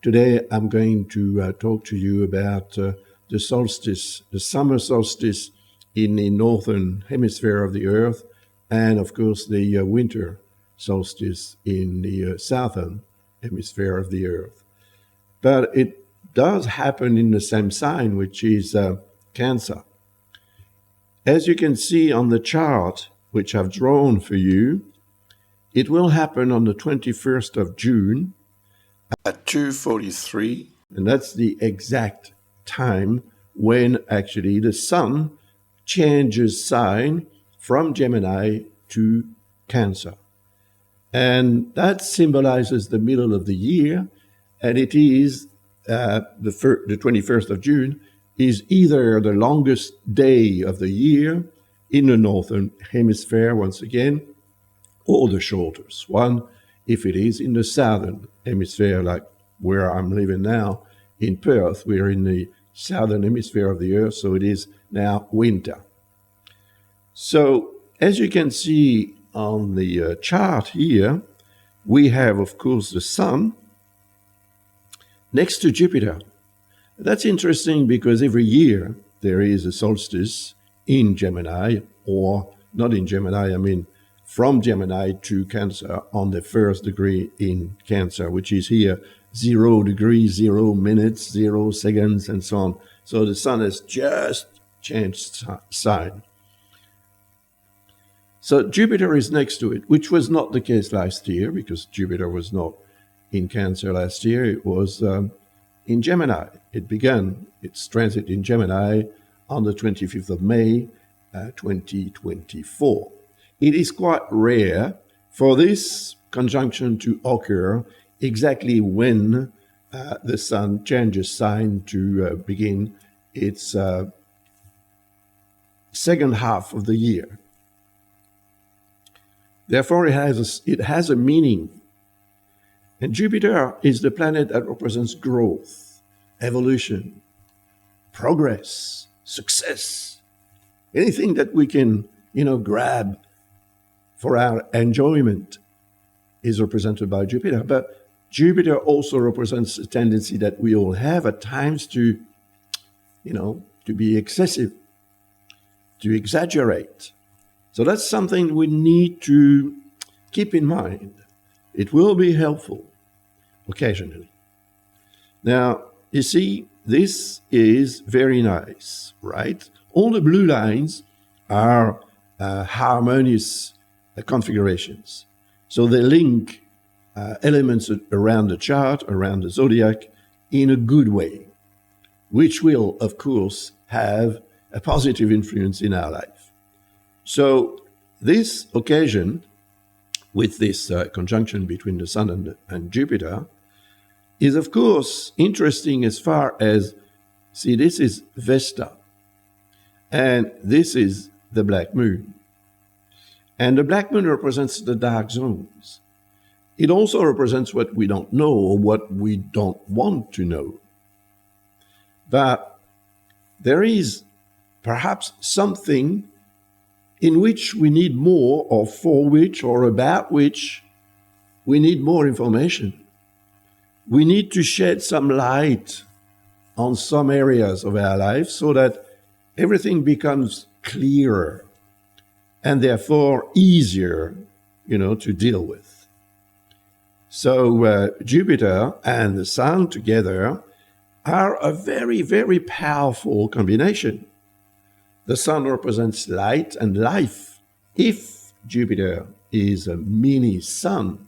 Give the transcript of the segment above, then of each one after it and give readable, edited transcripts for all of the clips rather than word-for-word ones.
Today I'm going to talk to you about the solstice, the summer solstice in the northern hemisphere of the Earth, and of course the winter solstice in the southern hemisphere of the Earth. But it does happen in the same sign, which is Cancer. As you can see on the chart, which I've drawn for you, it will happen on the 21st of June at 2:43, and that's the exact time when actually the sun changes sign from Gemini to Cancer. And that symbolizes the middle of the year, and it is the 21st of June is either the longest day of the year in the northern hemisphere once again, or the shortest one if it is in the southern hemisphere, like where I'm living now in Perth. We're in the southern hemisphere of the Earth, so it is now winter. So as you can see on the chart here, we have, of course, the sun next to Jupiter. That's interesting because every year there is a solstice in Gemini, or not in Gemini, I mean from Gemini to Cancer on the first degree in Cancer, which is here 0 degrees, 0 minutes, 0 seconds, and so on. So the sun has just changed sign. So Jupiter is next to it, which was not the case last year because Jupiter was not in Cancer last year. It was in Gemini. It began its transit in Gemini on the 25th of May, 2024. It is quite rare for this conjunction to occur exactly when the sun changes sign to begin its second half of the year. Therefore, it has a meaning. And Jupiter is the planet that represents growth, evolution, progress, success, anything that we can, grab for our enjoyment is represented by Jupiter. But Jupiter also represents a tendency that we all have at times to be excessive, to exaggerate. So that's something we need to keep in mind. It will be helpful occasionally. Now, you see, this is very nice, right? All the blue lines are harmonious configurations. So they link elements around the chart, around the zodiac, in a good way, which will, of course, have a positive influence in our life. So this occasion, with this conjunction between the Sun and Jupiter, is, of course, interesting as far as, see, this is Vesta, and this is the black moon. And the black moon represents the dark zones. It also represents what we don't know or what we don't want to know. But there is perhaps something in which we need more, or for which, or about which we need more information. We need to shed some light on some areas of our life so that everything becomes clearer and therefore easier, to deal with. So Jupiter and the Sun together are a very, very powerful combination. The Sun represents light and life. If Jupiter is a mini sun,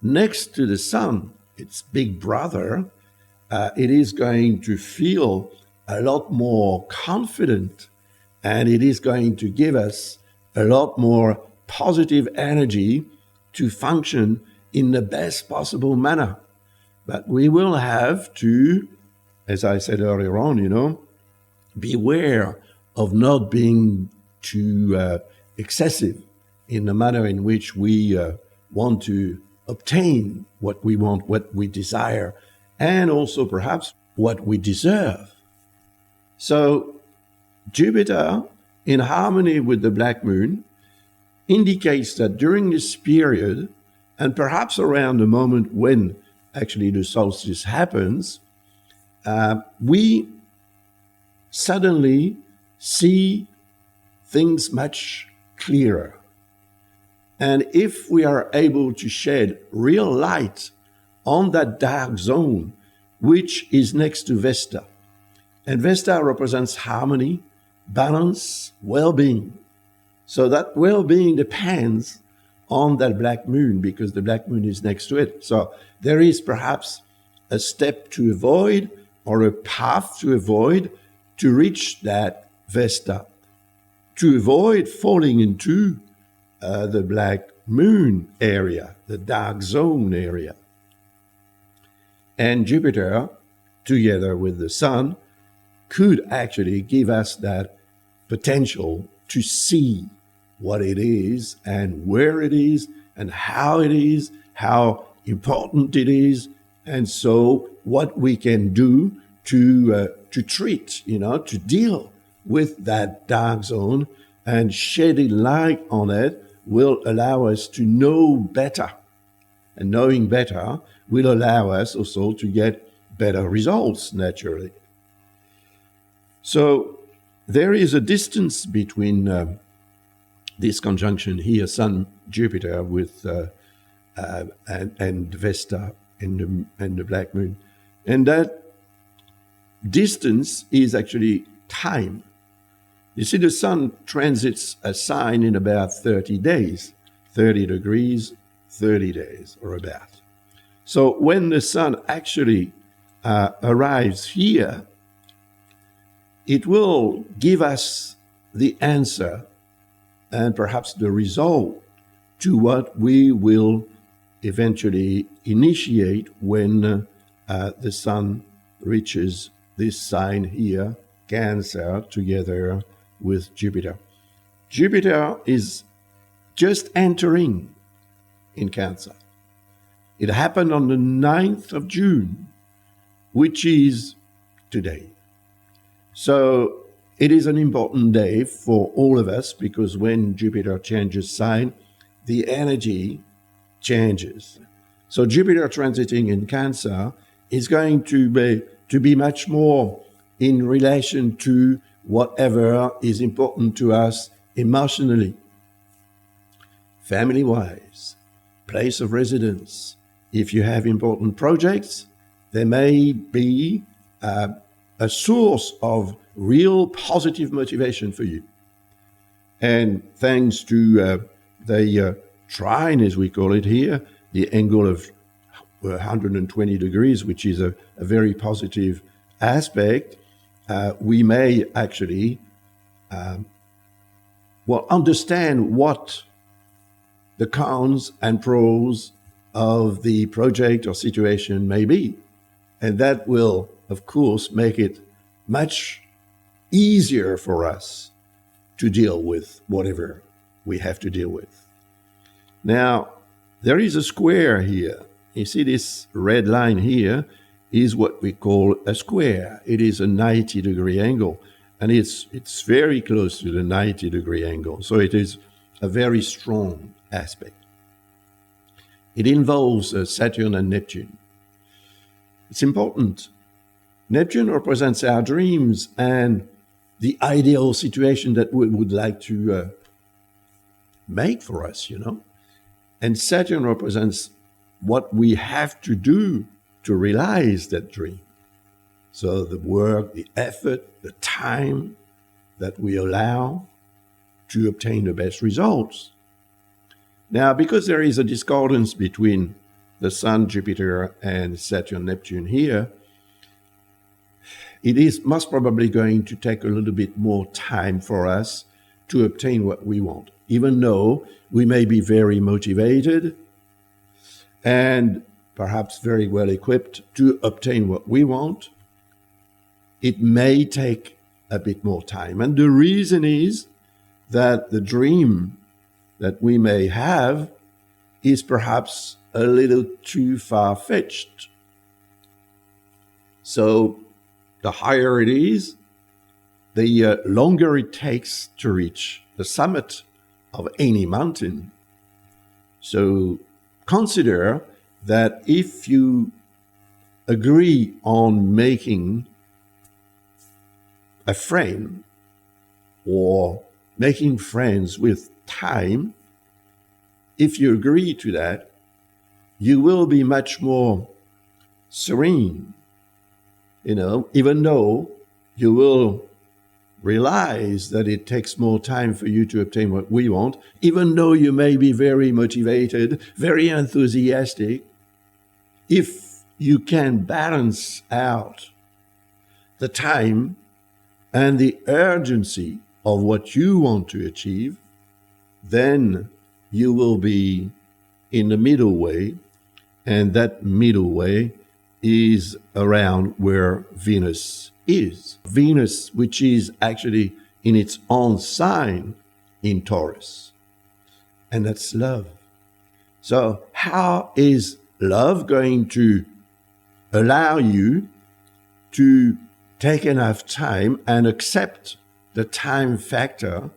next to the Sun, its big brother, it is going to feel a lot more confident, and it is going to give us a lot more positive energy to function in the best possible manner. But we will have to, as I said earlier on, beware of not being too excessive in the manner in which we want to obtain what we want, what we desire, and also perhaps what we deserve. So Jupiter, in harmony with the black moon, indicates that during this period, and perhaps around the moment when actually the solstice happens, we suddenly see things much clearer. And if we are able to shed real light on that dark zone, which is next to Vesta, and Vesta represents harmony, balance, well-being. So that well-being depends on that black moon because the black moon is next to it. So there is perhaps a step to avoid or a path to avoid to reach that Vesta, to avoid falling into the black moon area, the dark zone area. And Jupiter, together with the Sun, could actually give us that potential to see what it is and where it is and how important it is, and so what we can do to treat, to deal with that dark zone, and shedding light on it will allow us to know better. And knowing better will allow us also to get better results, naturally. So there is a distance between this conjunction here, Sun, Jupiter, with and Vesta and the black moon. And that distance is actually time. You see, the Sun transits a sign in about 30 days, 30 degrees, 30 days, or about. So when the Sun actually arrives here, it will give us the answer and perhaps the result to what we will eventually initiate when the Sun reaches this sign here, Cancer, together with Jupiter. Jupiter is just entering in Cancer. It happened on the 9th of June, which is today. So it is an important day for all of us because when Jupiter changes sign, the energy changes. So Jupiter transiting in Cancer is going to be much more in relation to whatever is important to us emotionally, family-wise, place of residence. If you have important projects, there may be a source of real positive motivation for you. And thanks to the trine, as we call it here, the angle of 120 degrees, which is a very positive aspect, we may actually understand what the cons and pros of the project or situation may be. And that will, of course, make it much easier for us to deal with whatever we have to deal with. Now, there is a square here. You see this red line here is what we call a square. It is a 90-degree angle, and it's very close to the 90-degree angle. So it is a very strong aspect. It involves Saturn and Neptune. It's important. Neptune represents our dreams and the ideal situation that we would like to make for us, And Saturn represents what we have to do to realize that dream. So the work, the effort, the time that we allow to obtain the best results. Now, because there is a discordance between the Sun, Jupiter, and Saturn, Neptune here, it is most probably going to take a little bit more time for us to obtain what we want, even though we may be very motivated and perhaps very well equipped to obtain what we want. It may take a bit more time. And the reason is that the dream that we may have is perhaps a little too far-fetched. So the higher it is, the longer it takes to reach the summit of any mountain. So consider that if you agree on making a friend or making friends with time, if you agree to that, you will be much more serene, even though you will realize that it takes more time for you to obtain what we want, even though you may be very motivated, very enthusiastic. If you can balance out the time and the urgency of what you want to achieve, then you will be in the middle way, and that middle way is around where Venus is. Venus, which is actually in its own sign in Taurus, and that's love. So how is love going to allow you to take enough time and accept the time factor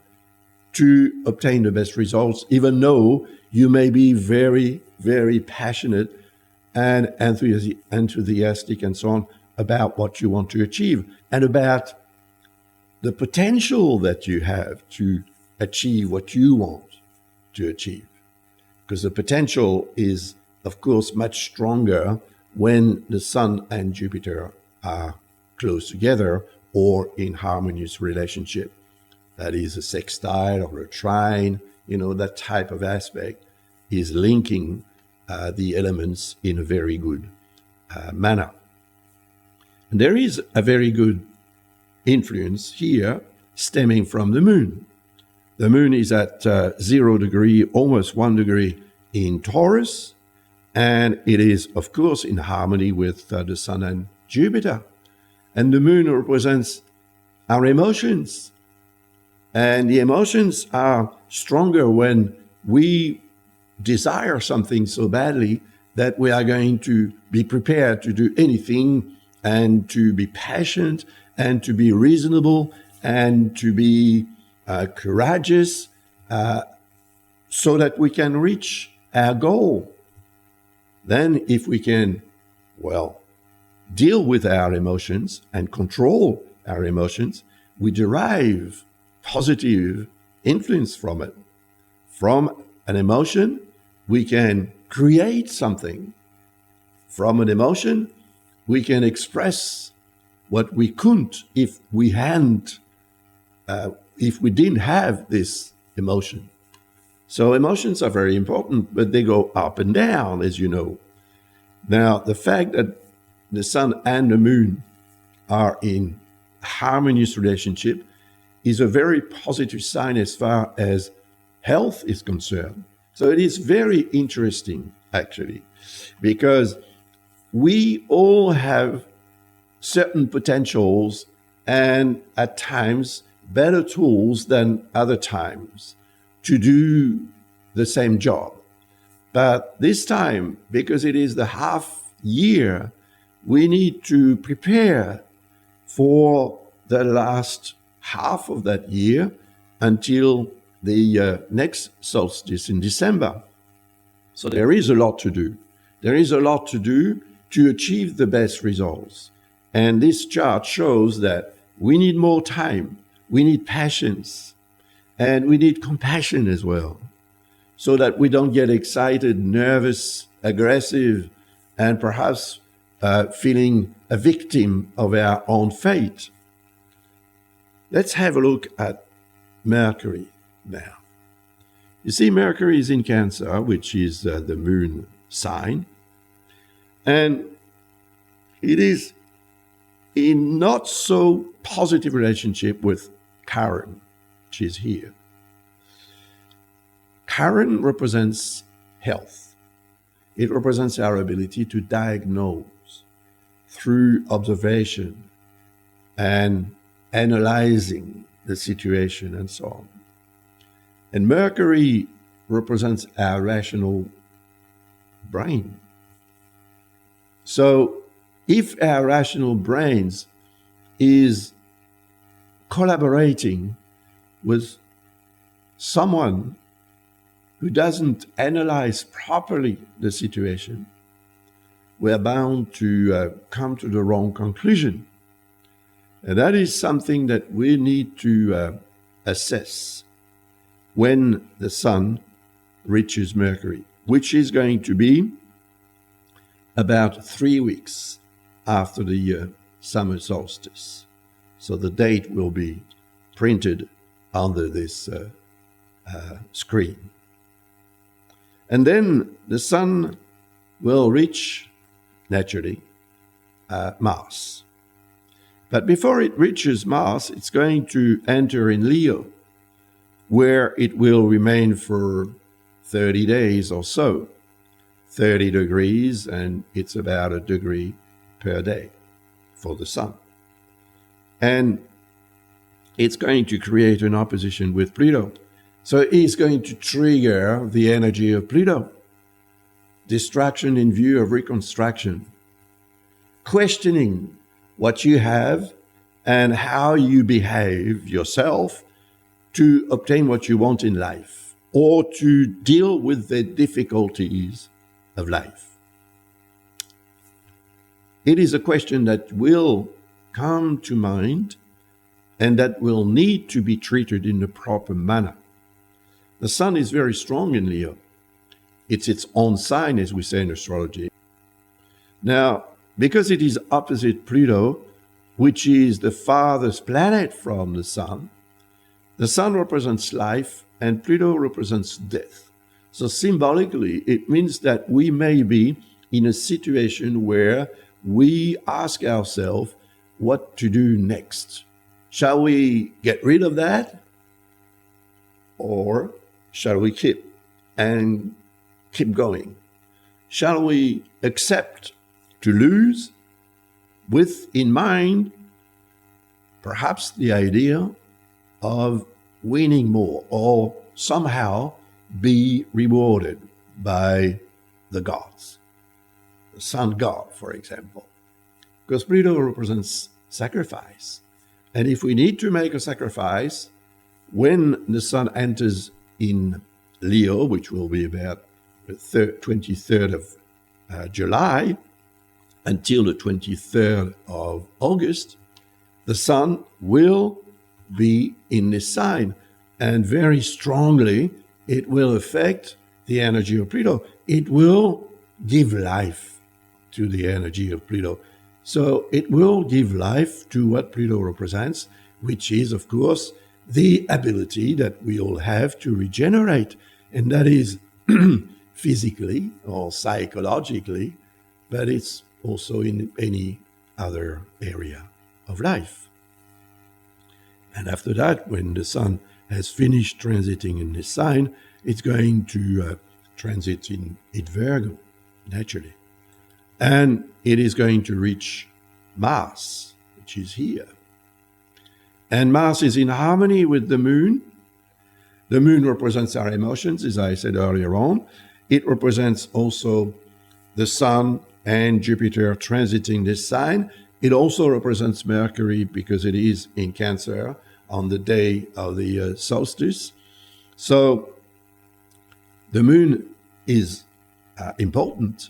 to obtain the best results, even though you may be very, very passionate and enthusiastic and so on about what you want to achieve and about the potential that you have to achieve what you want to achieve? Because the potential is, of course, much stronger when the Sun and Jupiter are close together or in harmonious relationship. That is a sextile or a trine, that type of aspect is linking the elements in a very good manner. And there is a very good influence here stemming from the moon. The moon is at 0 degree, almost 1 degree in Taurus, and it is, of course, in harmony with the Sun and Jupiter. And the moon represents our emotions. And the emotions are stronger when we desire something so badly that we are going to be prepared to do anything and to be patient and to be reasonable and to be courageous so that we can reach our goal. Then if we can, deal with our emotions and control our emotions, we derive positive influence from it. From an emotion, we can create something. From an emotion, we can express what we couldn't if we didn't have this emotion. So emotions are very important, but they go up and down, as you know. Now, the fact that the Sun and the Moon are in harmonious relationship is a very positive sign as far as health is concerned. So it is very interesting, actually, because we all have certain potentials and at times better tools than other times to do the same job. But this time, because it is the half year, we need to prepare for the last half of that year until the next solstice in December. So there is a lot to do. There is a lot to do to achieve the best results. And this chart shows that we need more time, we need patience, and we need compassion as well, so that we don't get excited, nervous, aggressive, and perhaps feeling a victim of our own fate. Let's have a look at Mercury now. You see, Mercury is in Cancer, which is the moon sign, and it is in not so positive relationship with Chiron, which is here. Chiron represents health. It represents our ability to diagnose through observation and analyzing the situation and so on. And Mercury represents our rational brain. So if our rational brains is collaborating with someone who doesn't analyze properly the situation, we're bound to come to the wrong conclusion. And that is something that we need to assess when the sun reaches Mercury, which is going to be about 3 weeks after the summer solstice. So the date will be printed under this screen. And then the sun will reach, naturally, Mars. But before it reaches Mars, it's going to enter in Leo, where it will remain for 30 days or so, 30 degrees, and it's about a degree per day for the sun. And it's going to create an opposition with Pluto. So it's going to trigger the energy of Pluto. Distraction in view of reconstruction. Questioning what you have and how you behave yourself to obtain what you want in life or to deal with the difficulties of life. It is a question that will come to mind and that will need to be treated in the proper manner. The sun is very strong in Leo. It's its own sign, as we say in astrology. Now, because it is opposite Pluto, which is the farthest planet from the sun represents life and Pluto represents death. So symbolically, it means that we may be in a situation where we ask ourselves what to do next. Shall we get rid of that? Or shall we keep going? Shall we accept to lose with in mind perhaps the idea of winning more or somehow be rewarded by the gods, the sun god, for example? Because Pluto represents sacrifice. And if we need to make a sacrifice, when the sun enters in Leo, which will be about the 23rd of July, until the 23rd of August, the sun will be in this sign. And very strongly, it will affect the energy of Pluto. It will give life to the energy of Pluto. So it will give life to what Pluto represents, which is, of course, the ability that we all have to regenerate. And that is physically or psychologically, but it's also in any other area of life. And after that, when the sun has finished transiting in this sign, it's going to transit in Virgo, naturally. And it is going to reach Mars, which is here. And Mars is in harmony with the moon. The moon represents our emotions, as I said earlier on. It represents also the sun and Jupiter transiting this sign. It also represents Mercury because it is in Cancer on the day of the solstice. So the moon is important.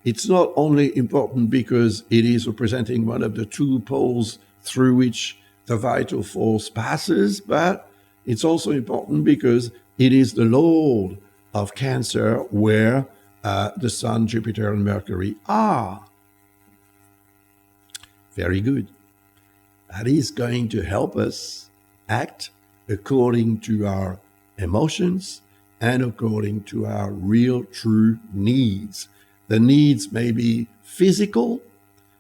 It's not only important because it is representing one of the two poles through which the vital force passes, but it's also important because it is the Lord of Cancer where the Sun, Jupiter, and Mercury are. Very good. That is going to help us act according to our emotions and according to our real, true needs. The needs may be physical,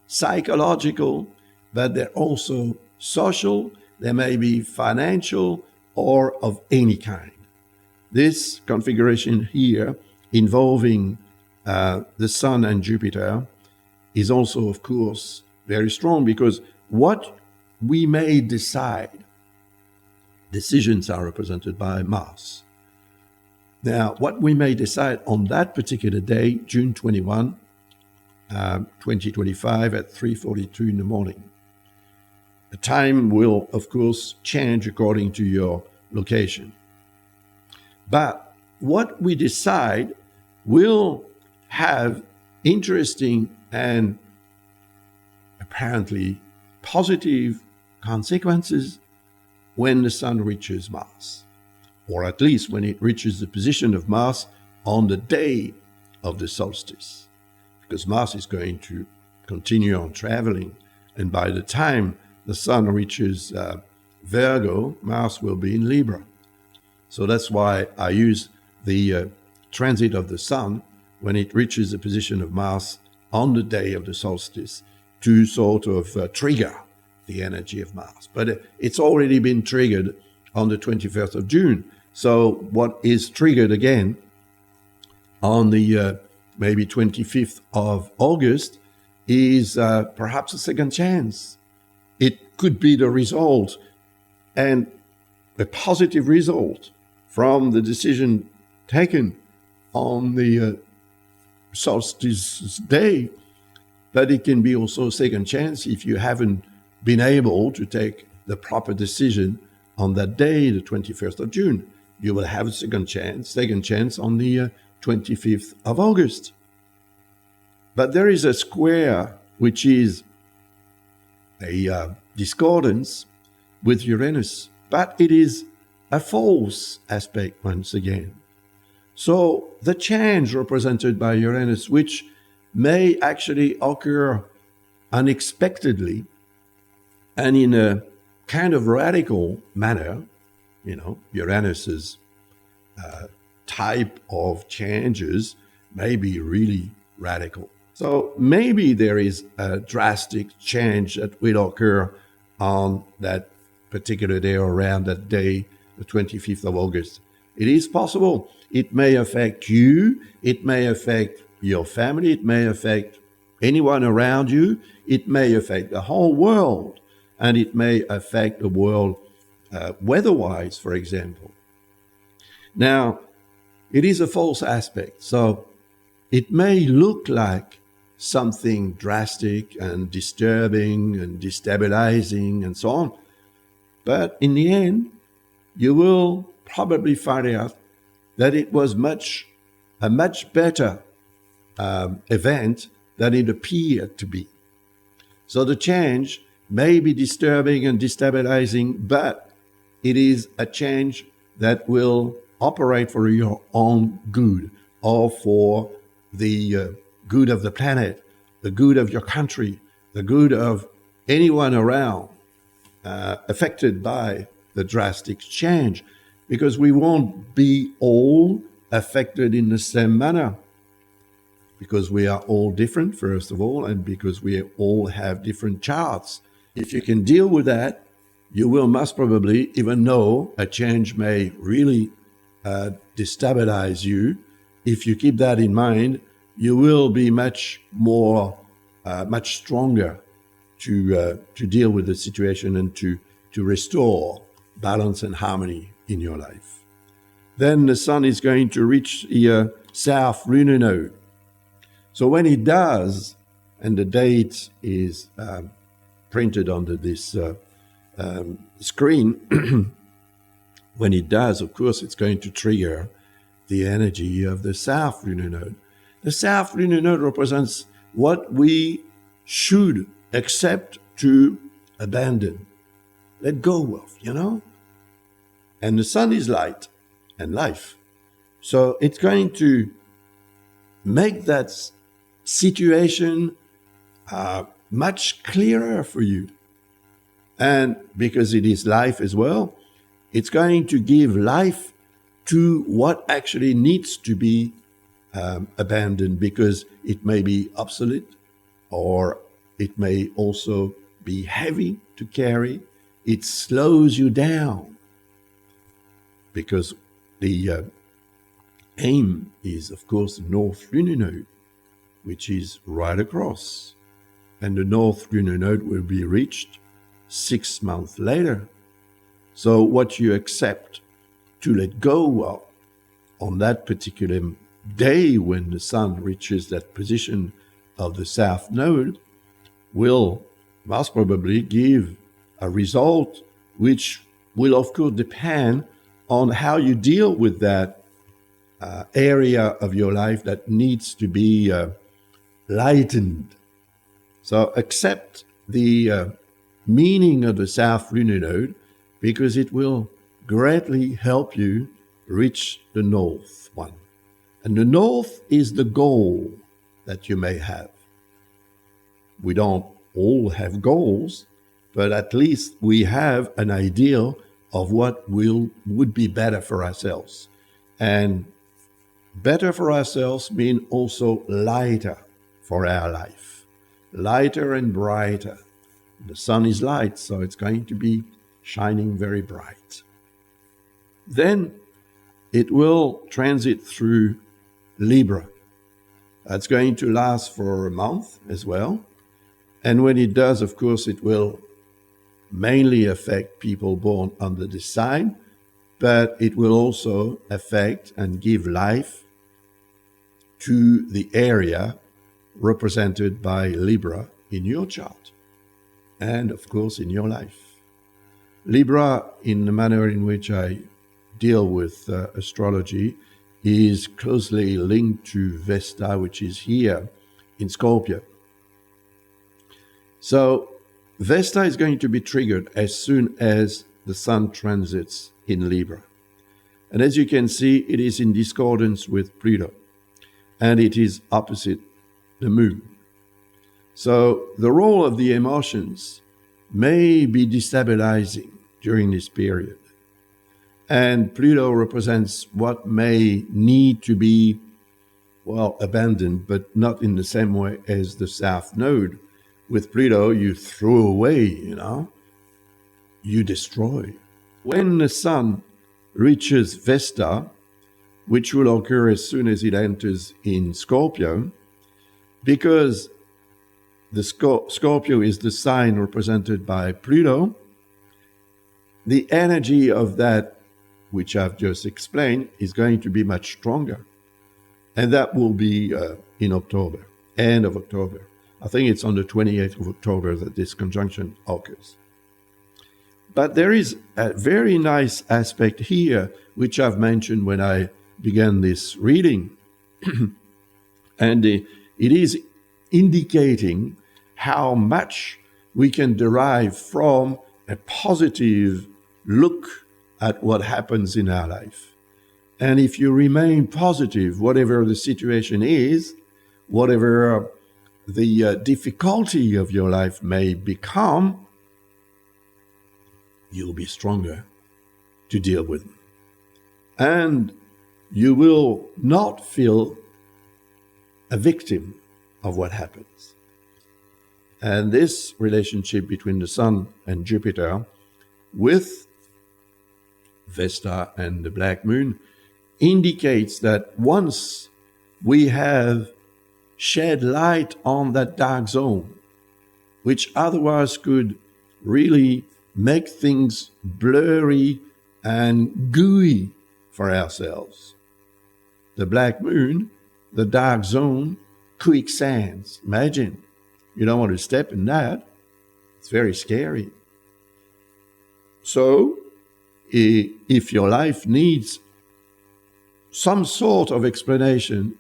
psychological, but they're also social, they may be financial, or of any kind. This configuration here involving the Sun and Jupiter is also, of course, very strong because what we may decide, decisions are represented by Mars. Now, what we may decide on that particular day, June 21, 2025 at 3:42 in the morning. The time will, of course, change according to your location. But what we decide will have interesting and apparently positive consequences when the sun reaches Mars, or at least when it reaches the position of Mars on the day of the solstice, because Mars is going to continue on traveling, and by the time the sun reaches Virgo, Mars will be in Libra. So that's why I use the transit of the sun when it reaches the position of Mars on the day of the solstice to sort of trigger the energy of Mars. But it's already been triggered on the 21st of June. So what is triggered again on the maybe 25th of August is perhaps a second chance. It could be the result, and a positive result from the decision taken on the solstice day, but it can be also a second chance if you haven't been able to take the proper decision on that day, the 21st of June. You will have a second chance on the 25th of August. But there is a square which is a discordance with Uranus, but it is a false aspect once again. So the change represented by Uranus, which may actually occur unexpectedly and in a kind of radical manner, Uranus's type of changes may be really radical. So maybe there is a drastic change that will occur on that particular day or around that day, the 25th of August. It is possible. It may affect you. It may affect your family. It may affect anyone around you. It may affect the whole world. And it may affect the world weather-wise, for example. Now, it is a false aspect. So it may look like something drastic and disturbing and destabilizing and so on. But in the end, you will probably find out that it was a much better event than it appeared to be. So the change may be disturbing and destabilizing, but it is a change that will operate for your own good or for the good of the planet, the good of your country, the good of anyone around affected by the drastic change, because we won't be all affected in the same manner, because we are all different, first of all, and because we all have different charts. If you can deal with that, you will most probably, even though a change may really destabilize you, if you keep that in mind, you will be much stronger to deal with the situation and to restore balance and harmony in your life. Then the sun is going to reach the south lunar node. So when it does, and the date is printed under this screen, when it does, of course, it's going to trigger the energy of the south lunar node. The south lunar node represents what we should accept to abandon, let go of, And the sun is light and life. So it's going to make that situation much clearer for you. And because it is life as well, it's going to give life to what actually needs to be abandoned, because it may be obsolete, or it may also be heavy to carry. It slows you down, because the aim is, of course, the north lunar node, which is right across. And the north lunar node will be reached 6 months later. So what you accept to let go of on that particular day when the sun reaches that position of the south node will most probably give a result which will, of course, depend on how you deal with that area of your life that needs to be lightened. So accept the meaning of the South Lunar Node, because it will greatly help you reach the North one. And the North is the goal that you may have. We don't all have goals, but at least we have an idea of what would be better for ourselves. And better for ourselves means also lighter for our life. Lighter and brighter. The sun is light, so it's going to be shining very bright. Then it will transit through Libra. That's going to last for a month as well. And when it does, of course, it will mainly affect people born under this sign, but it will also affect and give life to the area represented by Libra in your chart and, of course, in your life. Libra, in the manner in which I deal with astrology, is closely linked to Vesta, which is here in Scorpio. So Vesta is going to be triggered as soon as the sun transits in Libra. And as you can see, it is in discordance with Pluto, and it is opposite the moon. So the role of the emotions may be destabilizing during this period. And Pluto represents what may need to be, abandoned, but not in the same way as the South Node. With Pluto, you throw away, you destroy. When the sun reaches Vesta, which will occur as soon as it enters in Scorpio, because the Scorpio is the sign represented by Pluto, the energy of that, which I've just explained, is going to be much stronger. And that will be in October, end of October. I think it's on the 28th of October that this conjunction occurs. But there is a very nice aspect here, which I've mentioned when I began this reading. And it is indicating how much we can derive from a positive look at what happens in our life. And if you remain positive, whatever the situation is, whatever the difficulty of your life may become, you'll be stronger to deal with them. And you will not feel a victim of what happens. And this relationship between the Sun and Jupiter with Vesta and the Black Moon indicates that once we have shed light on that dark zone, which otherwise could really make things blurry and gooey for ourselves. The Black Moon, the dark zone, quicksands. Imagine, you don't want to step in that. It's very scary. So, if your life needs some sort of explanation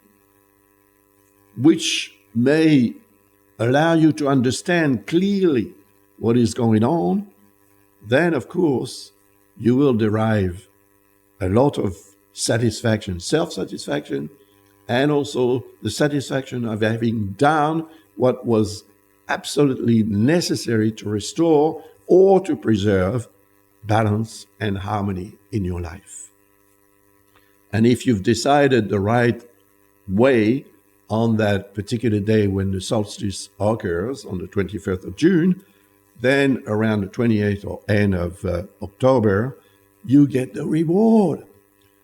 which may allow you to understand clearly what is going on, then, of course, you will derive a lot of satisfaction, self-satisfaction, and also the satisfaction of having done what was absolutely necessary to restore or to preserve balance and harmony in your life. And if you've decided the right way on that particular day when the solstice occurs on the 21st of June, then around the 28th or end of October, you get the reward.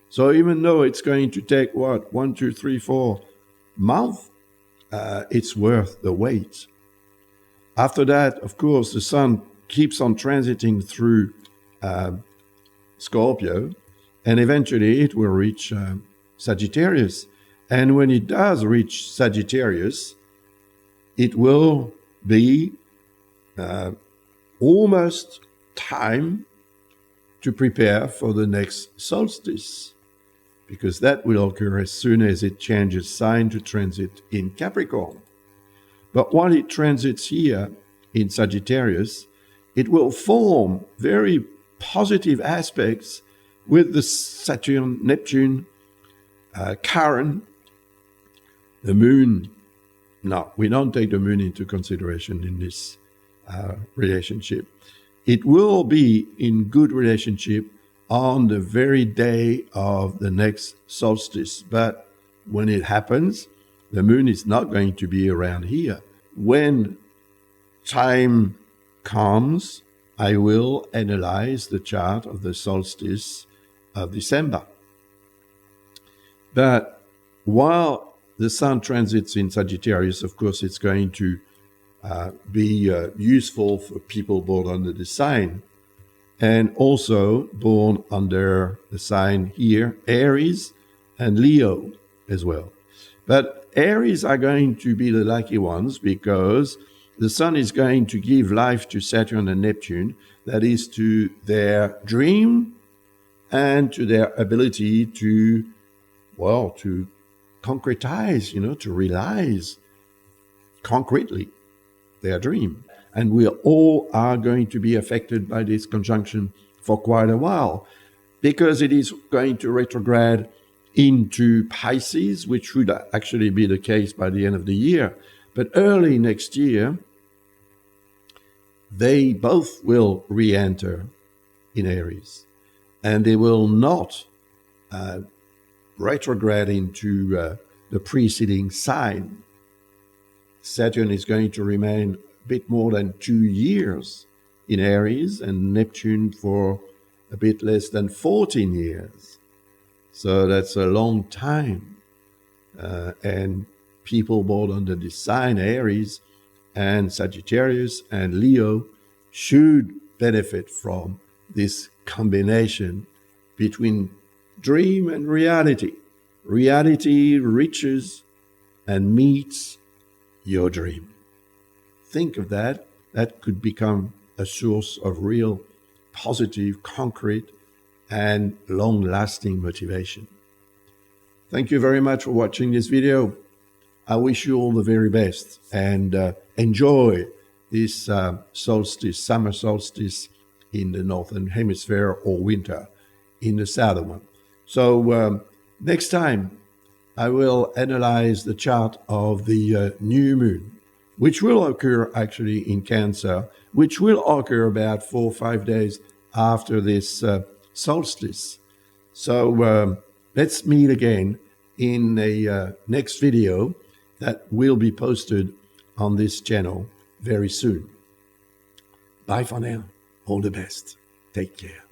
So even though it's going to take, 1, 2, 3, 4 months, it's worth the wait. After that, of course, the sun keeps on transiting through Scorpio, and eventually it will reach Sagittarius. And when it does reach Sagittarius, it will be almost time to prepare for the next solstice, because that will occur as soon as it changes sign to transit in Capricorn. But while it transits here in Sagittarius, it will form very positive aspects with the Saturn, Neptune, Chiron, the moon. No, we don't take the moon into consideration in this relationship. It will be in good relationship on the very day of the next solstice. But when it happens, the moon is not going to be around here. When time comes, I will analyze the chart of the solstice of December. But while the sun transits in Sagittarius, of course, it's going to be useful for people born under the sign, and also born under the sign here, Aries and Leo as well. But Aries are going to be the lucky ones because the sun is going to give life to Saturn and Neptune, that is to their dream and to their ability to, well, to concretize, to realize concretely their dream. And we all are going to be affected by this conjunction for quite a while, because it is going to retrograde into Pisces, which should actually be the case by the end of the year. But early next year, they both will re-enter in Aries, and they will not retrograde into the preceding sign. Saturn is going to remain a bit more than 2 years in Aries, and Neptune for a bit less than 14 years. So that's a long time. And people born under the sign Aries and Sagittarius and Leo should benefit from this combination between dream and reality. Reality reaches and meets your dream. Think of that. That could become a source of real positive, concrete, and long-lasting motivation. Thank you very much for watching this video. I wish you all the very best, and enjoy this solstice, summer solstice in the northern hemisphere, or winter in the southern one. So next time I will analyze the chart of the new moon, which will occur actually in Cancer, which will occur about 4 or 5 days after this solstice. So let's meet again in a next video that will be posted on this channel very soon. Bye for now. All the best. Take care.